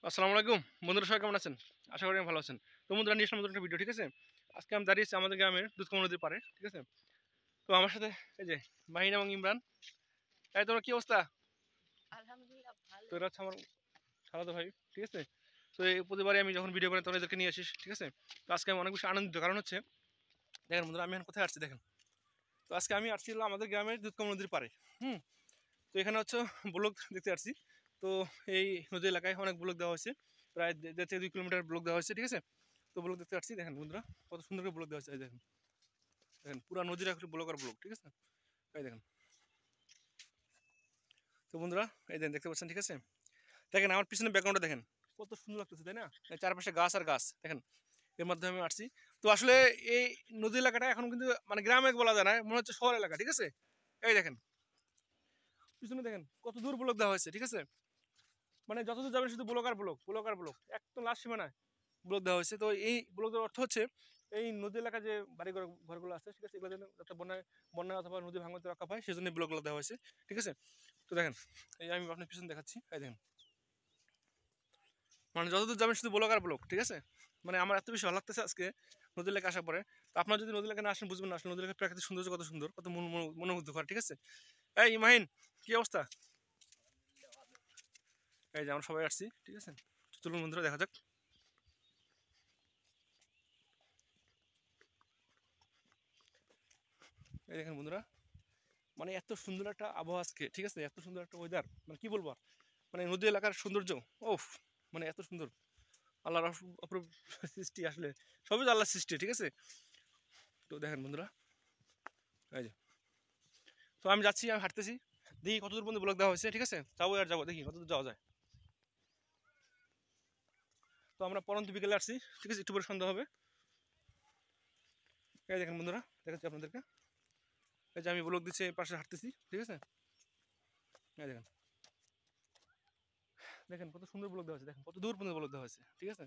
আসসালামু আলাইকুম বন্ধুরা, সবাই কেমন আছেন? আশা করি ভালো আছেন। তো বন্ধুরা, নিয়ে আসলাম নতুন একটা ভিডিও। ঠিক আছে, আজকে আমি দাঁড়িয়েছি আমাদের গ্রামের দুধকুমা নদীর পাড়ে। ঠিক আছে, তো আমার সাথে এই যে মাহিন এবং ইমরান। এই তোমার কি অবস্থা? আলহামদুলিল্লাহ তো ভালো। এরা হচ্ছে আমার খালাতো ভাই। ঠিক আছে, তো এই প্রতিবারই আমি যখন ভিডিও বানাই তখন এদেরকে নিয়ে আসিস। ঠিক আছে, তো আজকে আমি অনেক বেশি আনন্দিত, কারণ হচ্ছে দেখেন বন্ধুরা, আমি এখন কোথায় আসছি দেখেন। তো আজকে আমি আসছিলাম আমাদের গ্রামের দুধকুমা নদীর পাড়ে। তো এখানে হচ্ছে ব্লক দেখতে আসছি। তো এই নদী এলাকায় অনেক ব্লক দেওয়া হয়েছে, প্রায় 1.5 থেকে 2 কিলোমিটার ব্লক দেওয়া হয়েছে। ঠিক আছে, তো ব্লক দেখতে পাচ্ছি, দেখেন বন্ধুরা কত সুন্দর করে ব্লক দেওয়া হয়েছে। এই দেখেন, দেখেন পুরো নদীর একটা ব্লক আর ব্লক। ঠিক আছে, এই দেখেন। তো বন্ধুরা, এই দেখেন, দেখতে পাচ্ছেন। ঠিক আছে, দেখেন আমার পিছনে ব্যাকগ্রাউন্ডটা দেখেন, কত সুন্দর লাগতেছে, তাই না? এই চারপাশে গাছ আর গাছ দেখেন, এর মাধ্যমে আমি আসছি। তো আসলে এই নদী এলাকাটা এখন কিন্তু মানে গ্রামে বলা যায় না, মনে হচ্ছে শহর এলাকা। ঠিক আছে, এই দেখেন পিছনে দেখেন কত দূর ব্লক দেওয়া হয়েছে। ঠিক আছে, মানে যতদূর যাবেন শুধু ব্লক আর ব্লক, ব্লক আর ব্লক, একদম লাস্ট সীমানায় ব্লক দেওয়া হয়েছে। তো এই ব্লক দেওয়ার অর্থ হচ্ছে এই নদী এলাকা যে বাড়ি ঘরগুলো আছে, ঠিক আছে, এগুলো যেন যাতে বন্যা অথবা নদী ভাঙতে রক্ষা পায়, সেই জন্য ব্লকগুলো দেওয়া হয়েছে। ঠিক আছে, তো দেখেন, এই আমি আপনার পিছনে দেখাচ্ছি, এই দেখেন, মানে যতদূর যাবেন শুধু ব্লক আর ব্লক। ঠিক আছে, মানে আমার এত বেশি ভালো লাগতেছে আজকে নদী এলাকা আসার পরে। তো আপনার যদি নদী এলাকা না আসেন বুঝবেন না আসলে নদী এলাকার প্রাকৃতিক সৌন্দর্য কত সুন্দর, কত মনোমুগ্ধকর। ঠিক আছে, এই মাহিন, কি অবস্থা? এই যে আমরা সবাই আসছি। ঠিক আছে, চলুন বন্ধুরা দেখা যাক। এই দেখেন বন্ধুরা, মানে এত সুন্দর একটা আবহাওয়া আজকে। ঠিক আছে, এত সুন্দর একটা ওয়েদার, মানে কি বলবো আর, মানে নদী এলাকার সৌন্দর্য, ওফ, মানে এত সুন্দর। আল্লাহর অপরূপ সৃষ্টি আসলে, সবই তো আল্লাহর সৃষ্টি। ঠিক আছে, তো দেখেন বন্ধুরা, এই যে, তো আমি যাচ্ছি, আমি হাঁটতেছি, দেখি কতদূর পর্যন্ত ব্লক দেওয়া হয়েছে। ঠিক আছে, যাবো আর যাবো, দেখি কতদূর যাওয়া যায়। তো আমরা পরন্ত বিকেলে আসছি। ঠিক আছে, একটু পরে সন্ধ্যা হবে। এই দেখেন বন্ধুরা, দেখাচ্ছি আপনাদেরকে, এই যে আমি ব্লক দিচ্ছি, এই পাশে হাঁটতেছি। ঠিক আছে, এই দেখেন, দেখেন কত সুন্দর ব্লক দেওয়া হয়েছে, দেখেন কত দূর পর্যন্ত ব্লক দেওয়া হয়েছে। ঠিক আছে,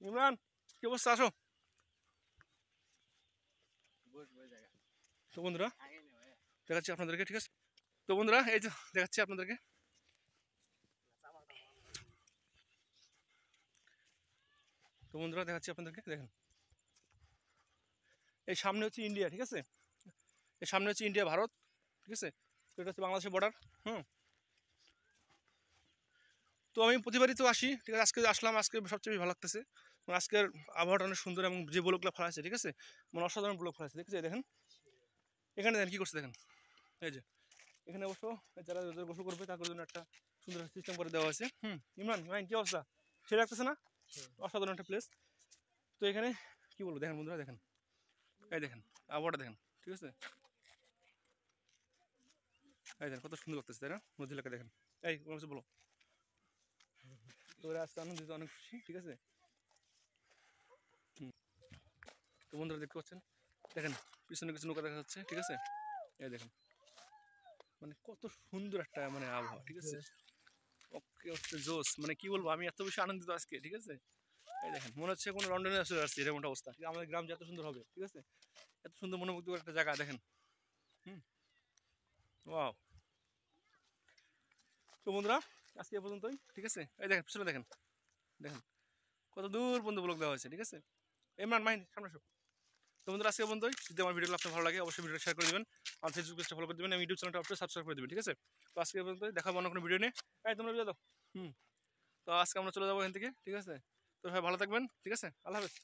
ইমরান, কি অবস্থা? আসো। তো বন্ধুরা দেখাচ্ছি আপনাদেরকে। ঠিক আছে, তো বন্ধুরা এই যে দেখাচ্ছি আপনাদেরকে, তো বন্ধুরা দেখাচ্ছি আপনাদেরকে, দেখেন এই সামনে হচ্ছে ইন্ডিয়া। ঠিক আছে, এই সামনে হচ্ছে ইন্ডিয়া ভারত। ঠিক আছে, তো এটা হচ্ছে বাংলাদেশের বর্ডার। হুম, তো আমি প্রতিবারই তো আসি। ঠিক আছে, আজকে আসলাম, আজকে সবচেয়ে বেশি ভালো লাগতেছে। মানে আজকের আবহাওয়াটা অনেক সুন্দর, এবং যে ব্লকগুলো ফেলা আছে, ঠিক আছে, মানে অসাধারণ ব্লক ফেলা আছে। ঠিক আছে, দেখেন এখানে দেখেন কী করছে, দেখেন এই যে এখানে অবশ্য যারা যাদের গোসল করবে তাদের জন্য একটা সুন্দর সিস্টেম করে দেওয়া হয়েছে। ইমরান ভাই, কী অবস্থা? সে লাগতেছে না? অসাধারণ একটা প্লেস। তো এখানে কি বলবো, দেখেন বন্ধুরা, দেখেন এই দেখেন আবহাওয়াটা দেখেন। ঠিক আছে, এই দেখেন কত সুন্দর লাগতেছে, তাই না? নদী এলাকা দেখেন। এই কোনো কিছু বলো। তো ওরা আজকে আনন্দিত, অনেক খুশি। ঠিক আছে, তো বন্ধুরা দেখতে পাচ্ছেন, দেখেন পিছনে কিছু নৌকা দেখা যাচ্ছে। ঠিক আছে, এই দেখেন, মানে কত সুন্দর একটা মানে আবহাওয়া। ঠিক আছে, ওকে হচ্ছে জোস, মানে কি বলবো, আমি এত বেশি আনন্দিত আজকে। ঠিক আছে, এই দেখেন মনে হচ্ছে কোনো লন্ডনে চলে আসছি, এরকম একটা অবস্থা। আমাদের গ্রাম যে এত সুন্দর হবে। ঠিক আছে, এত সুন্দর মনোমুগ্ধকর একটা জায়গা দেখেন। ওয়াও। তো বন্ধুরা আজকে এ পর্যন্তই। ঠিক আছে, এই দেখেন পিছনে দেখেন, দেখেন কত দূর পর্যন্ত ব্লক দেওয়া হয়েছে। ঠিক আছে, ইমরান মাহিন সামনে আসো। তো বন্ধুরা আজকে পর্যন্তই। যদি আমার ভিডিওগুলো আপনার ভালো লাগে অবশ্যই ভিডিওটা শেয়ার করে দেবেন, আর ফেসবুক পেজটা ফলো করে দেবেন, এবং ইউটিউব চ্যানেলটা অবশ্যই সাবস্ক্রাইব করে দেবেন। ঠিক আছে, তো আজকে পর্যন্তই, দেখা হবে অন্য কোনো ভিডিও নিয়ে। এই তোমরা বিয়ে দাও। তো আজকে আমরা চলে যাবো এখান থেকে। ঠিক আছে, তো সবাই ভালো থাকবেন। ঠিক আছে, আল্লাহ হাফেজ।